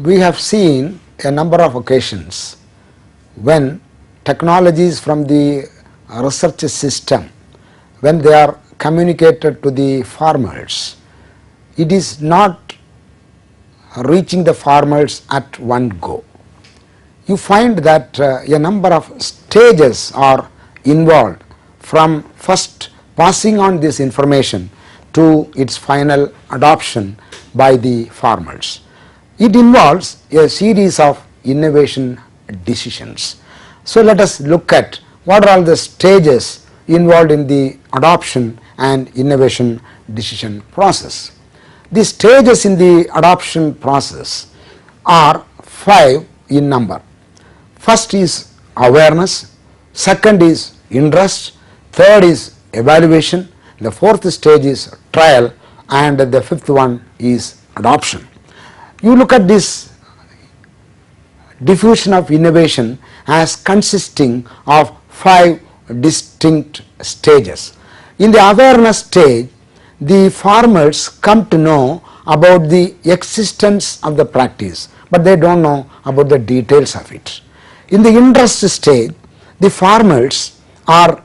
we have seen a number of occasions when technologies from the research system, when they are communicated to the farmers, it is not reaching the farmers at one go. You find that a number of stages are involved from first passing on this information to its final adoption by the farmers. It involves a series of innovation decisions. So let us look at what are all the stages involved in the adoption and innovation decision process. The stages in the adoption process are 5 in number. First is awareness, second is interest, third is evaluation, the fourth stage is trial, and the fifth one is adoption. You look at this diffusion of innovation as consisting of 5 distinct stages. In the awareness stage, the farmers come to know about the existence of the practice, but they don't know about the details of it. In the interest stage, the farmers are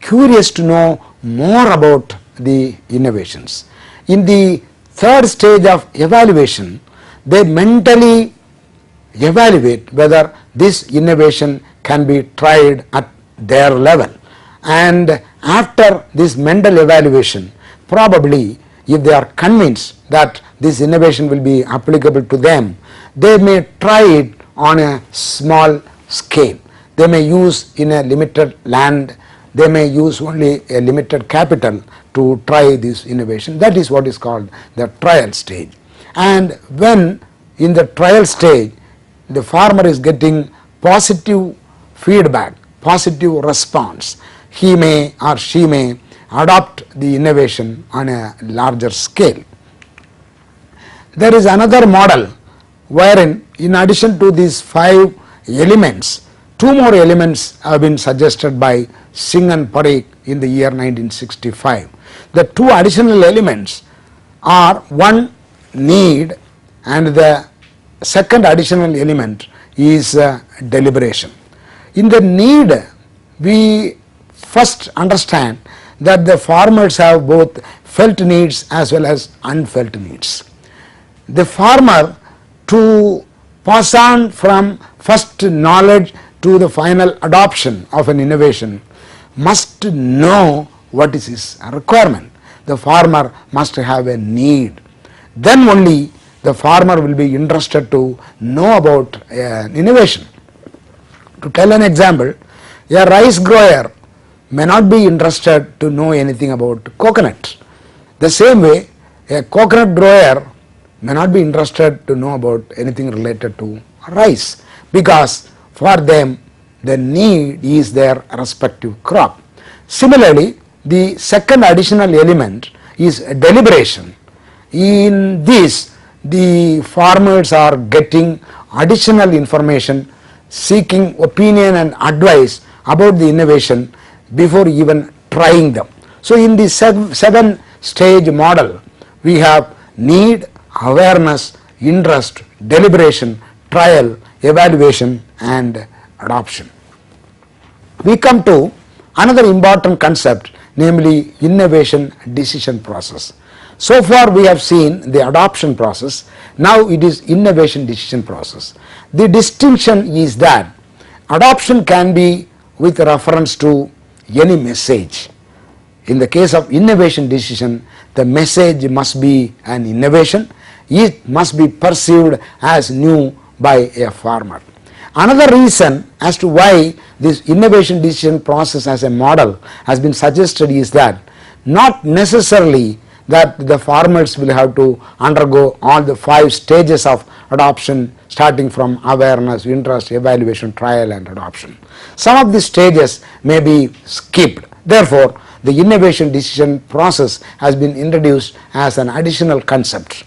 curious to know more about the innovations. In the third stage of evaluation, they mentally evaluate whether this innovation can be tried at their level, and after this mental evaluation, probably if they are convinced that this innovation will be applicable to them, they may try it on a small scale. They may use in a limited land, they may use only a limited capital to try this innovation. That is what is called the trial stage. And when in the trial stage the farmer is getting positive feedback, positive response, he may or she may adopt the innovation on a larger scale. There is another model wherein in addition to these 5 elements, 2 more elements have been suggested by Singh and Parikh in the year 1965. The 2 additional elements are one need, and the second additional element is deliberation. In the need, we first understand that the farmers have both felt needs as well as unfelt needs. The farmer, to pass on from first knowledge to the final adoption of an innovation, must know what is his requirement. The farmer must have a need. Then only the farmer will be interested to know about an innovation. To tell an example, a rice grower may not be interested to know anything about coconut. The same way, a coconut grower may not be interested to know about anything related to rice, because for them the need is their respective crop. Similarly, the second additional element is deliberation. In this, the farmers are getting additional information, seeking opinion and advice about the innovation before even trying them. So in the 7 stage model, we have need, awareness, interest, deliberation, trial, evaluation, and adoption. We come to another important concept, namely innovation decision process. So far we have seen the adoption process, now it is innovation decision process. The distinction is that adoption can be with reference to any message. In the case of innovation decision, the message must be an innovation, it must be perceived as new by a farmer. Another reason as to why this innovation decision process as a model has been suggested is that not necessarily that the farmers will have to undergo all the 5 stages of adoption, starting from awareness, interest, evaluation, trial, and adoption. Some of the stages may be skipped. Therefore, the innovation decision process has been introduced as an additional concept.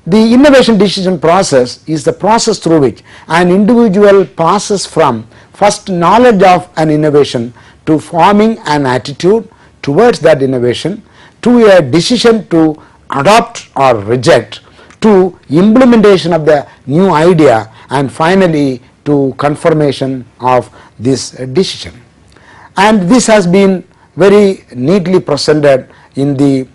The innovation decision process is the process through which an individual passes from first knowledge of an innovation to forming an attitude towards that innovation, to a decision to adopt or reject, to implementation of the new idea, and finally to confirmation of this decision. And this has been very neatly presented in the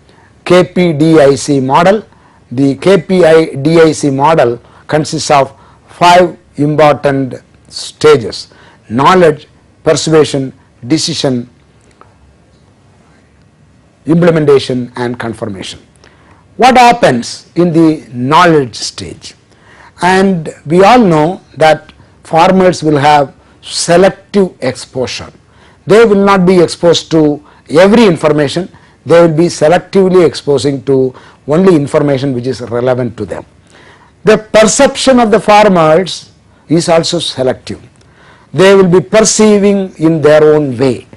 KPDIC model. The KPDIC model consists of 5 important stages: knowledge, persuasion, decision, implementation and confirmation. What happens in the knowledge stage? And we all know that farmers will have selective exposure. They will not be exposed to every information, they will be selectively exposing to only information which is relevant to them. The perception of the farmers is also selective. They will be perceiving in their own way.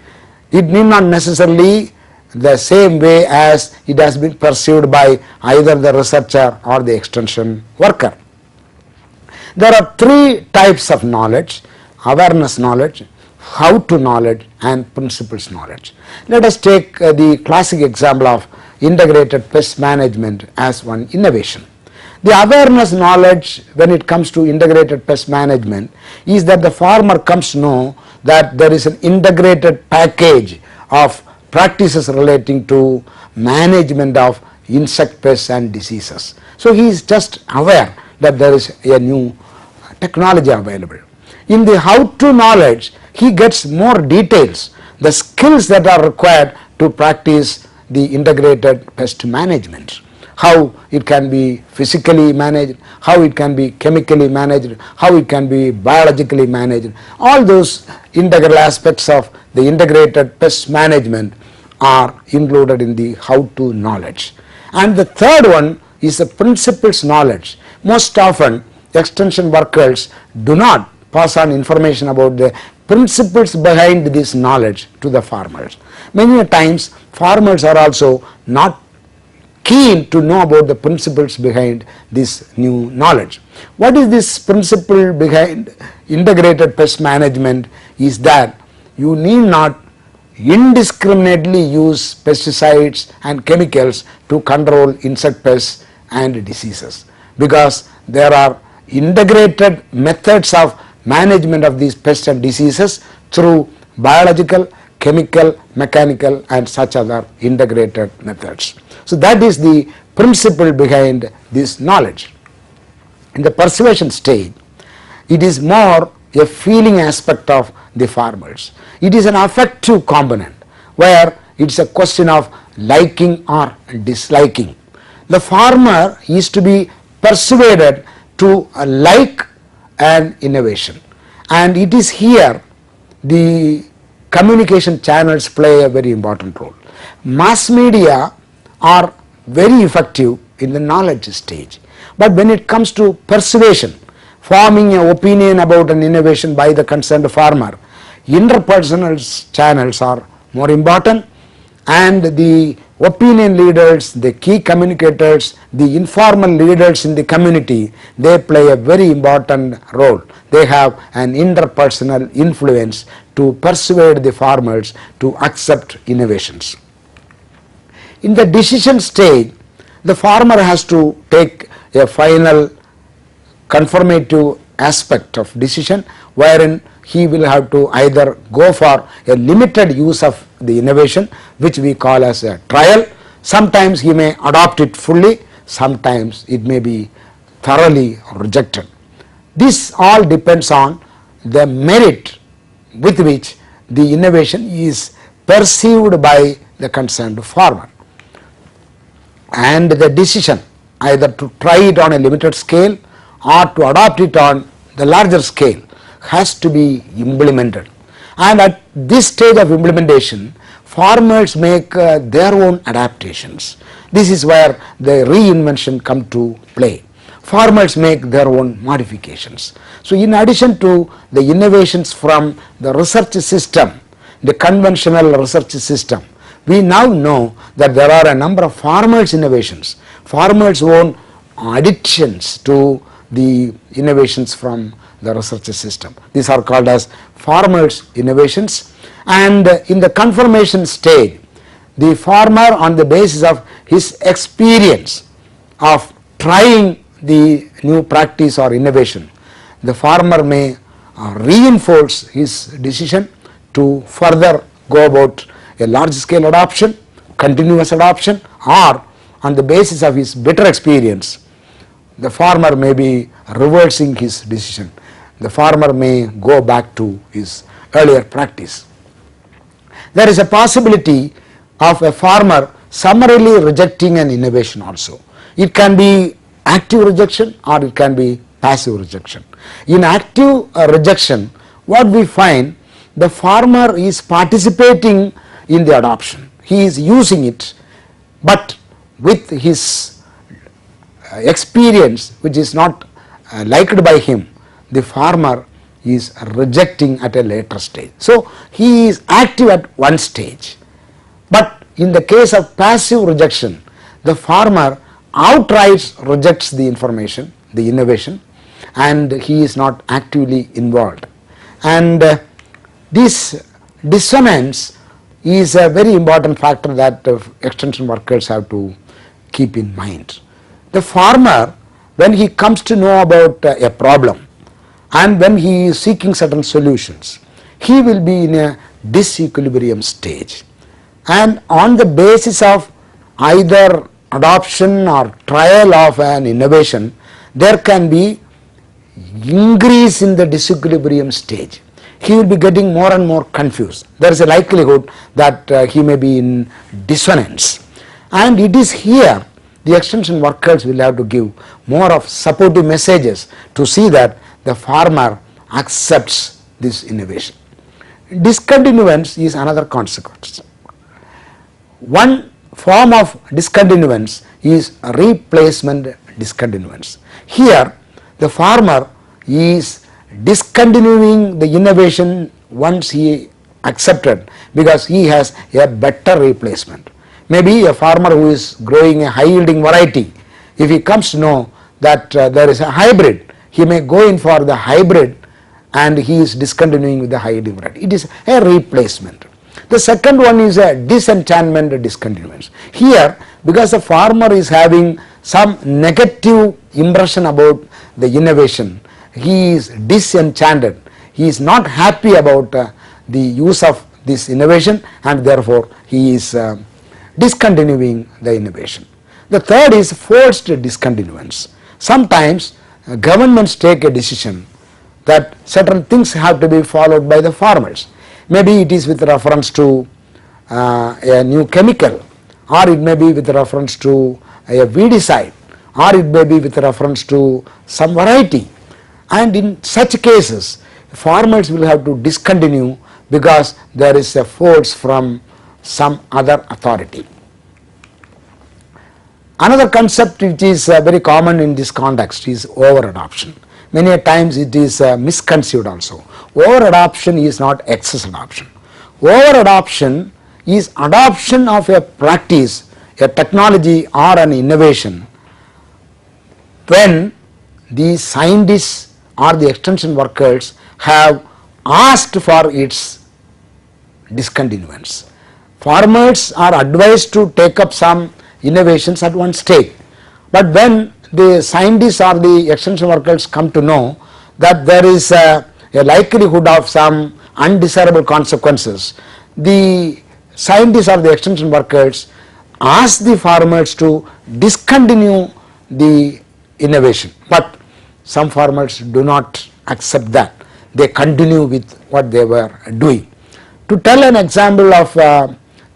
It need not necessarily the same way as it has been perceived by either the researcher or the extension worker. There are 3 types of knowledge: awareness knowledge, how to knowledge and principles knowledge. Let us take the classic example of integrated pest management as one innovation. The awareness knowledge when it comes to integrated pest management is that the farmer comes to know that there is an integrated package of practices relating to management of insect pests and diseases. So he is just aware that there is a new technology available. In the how to knowledge, he gets more details, the skills that are required to practice the integrated pest management, how it can be physically managed, how it can be chemically managed, how it can be biologically managed. All those integral aspects of the integrated pest management are included in the how to knowledge. And the third one is the principles knowledge. Most often extension workers do not pass on information about the principles behind this knowledge to the farmers. Many times farmers are also not keen to know about the principles behind this new knowledge. What is this principle behind integrated pest management is that you need not indiscriminately use pesticides and chemicals to control insect pests and diseases, because there are integrated methods of management of these pests and diseases through biological, chemical, mechanical and such other integrated methods. So that is the principle behind this knowledge. In the persuasion stage, it is more a feeling aspect of the farmers. It is an affective component where it is a question of liking or disliking. The farmer is to be persuaded to like an innovation, and it is here the communication channels play a very important role. Mass media are very effective in the knowledge stage, but when it comes to persuasion, forming an opinion about an innovation by the concerned farmer, interpersonal channels are more important, and the opinion leaders, the key communicators, the informal leaders in the community, they play a very important role. They have an interpersonal influence to persuade the farmers to accept innovations. In the decision stage, the farmer has to take a final confirmative aspect of decision, wherein he will have to either go for a limited use of the innovation, which we call as a trial. Sometimes he may adopt it fully, sometimes it may be thoroughly rejected. This all depends on the merit with which the innovation is perceived by the concerned farmer, and the decision either to try it on a limited scale or to adopt it on the larger scale has to be implemented. And at this stage of implementation, farmers make their own adaptations. This is where the reinvention come to play. Farmers make their own modifications. So in addition to the innovations from the research system, the conventional research system, we now know that there are a number of farmers' innovations, farmers' own additions to the innovations from the research system. These are called as farmers' innovations. And in the confirmation stage, the farmer, on the basis of his experience of trying the new practice or innovation, the farmer may reinforce his decision to further go about a large scale adoption, continuous adoption, or on the basis of his better experience, the farmer may be reversing his decision. The farmer may go back to his earlier practice. There is a possibility of a farmer summarily rejecting an innovation also. It can be active rejection or it can be passive rejection. In active rejection, what we find, the farmer is participating in the adoption. He is using it, but with his experience which is not liked by him, the farmer is rejecting at a later stage. So he is active at one stage, but in the case of passive rejection, the farmer outright rejects the information, the innovation, and he is not actively involved. And this dissonance is a very important factor that extension workers have to keep in mind. The farmer, when he comes to know about a problem and when he is seeking certain solutions, he will be in a disequilibrium stage, and on the basis of either adoption or trial of an innovation, there can be increase in the disequilibrium stage. He will be getting more and more confused. There is a likelihood that he may be in dissonance, and it is here the extension workers will have to give more of supportive messages to see that the farmer accepts this innovation. Discontinuance is another consequence. One form of discontinuance is replacement discontinuance. Here the farmer is discontinuing the innovation once he accepted because he has a better replacement. Maybe a farmer who is growing a high yielding variety, if he comes to know that there is a hybrid, he may go in for the hybrid and he is discontinuing with the high yielding variety. It is a replacement. The second one is a disenchantment discontinuance. Here, because the farmer is having some negative impression about the innovation, he is disenchanted, he is not happy about the use of this innovation, and therefore he is discontinuing the innovation. The third is forced discontinuance. Sometimes governments take a decision that certain things have to be followed by the farmers. Maybe it is with reference to a new chemical, or it may be with reference to a weedicide, or it may be with reference to some variety, and in such cases farmers will have to discontinue because there is a force from some other authority. Another concept which is very common in this context is over adoption. Many a times it is misconceived also. Over adoption is not excess adoption. Over adoption is adoption of a practice, a technology or an innovation when the scientists or the extension workers have asked for its discontinuance. Farmers are advised to take up some innovations at one stage, but when the scientists or the extension workers come to know that there is a likelihood of some undesirable consequences, the scientists or the extension workers ask the farmers to discontinue the innovation, but some farmers do not accept that. They continue with what they were doing. To tell an example of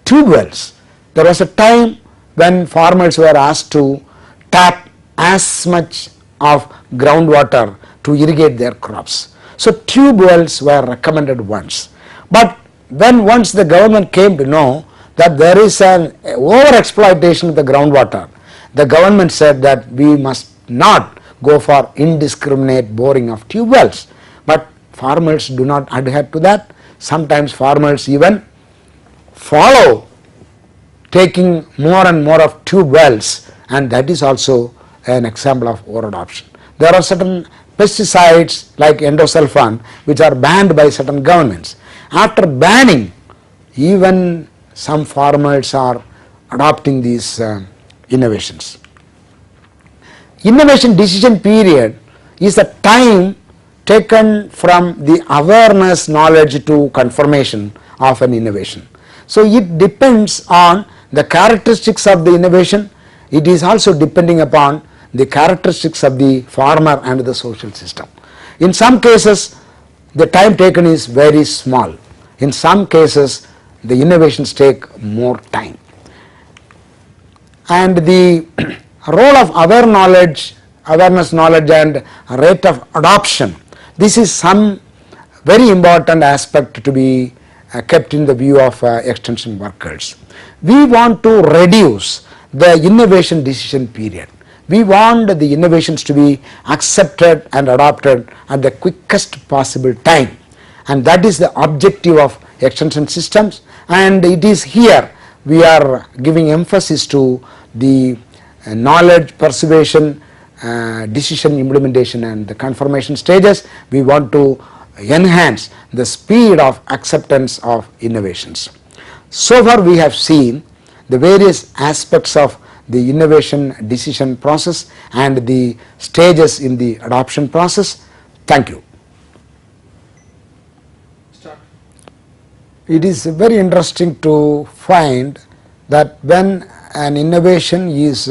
tube wells, there was a time when farmers were asked to tap as much of groundwater to irrigate their crops. So tube wells were recommended once, but when once the government came to know that there is an over exploitation of the groundwater, the government said that we must not go for indiscriminate boring of tube wells, but farmers do not adhere to that. Sometimes farmers even follow taking more and more of tube wells, and that is also an example of over adoption. There are certain pesticides like endosulfan which are banned by certain governments. After banning, even some farmers are adopting these innovations. innovation decision period is the time taken from the awareness knowledge to confirmation of an innovation. So it depends on the characteristics of the innovation. It is also depending upon the characteristics of the farmer and the social system. In some cases the time taken is very small. In some cases the innovations take more time. And the role of awareness knowledge and rate of adoption, this is some very important aspect to be kept in the view of extension workers. We want to reduce the innovation decision period. We want the innovations to be accepted and adopted at the quickest possible time, and that is the objective of extension systems. And it is here we are giving emphasis to the knowledge, persuasion, decision implementation and the confirmation stages. We want to enhance the speed of acceptance of innovations. So far we have seen the various aspects of the innovation decision process and the stages in the adoption process. Thank you. It is very interesting to find that when an innovation is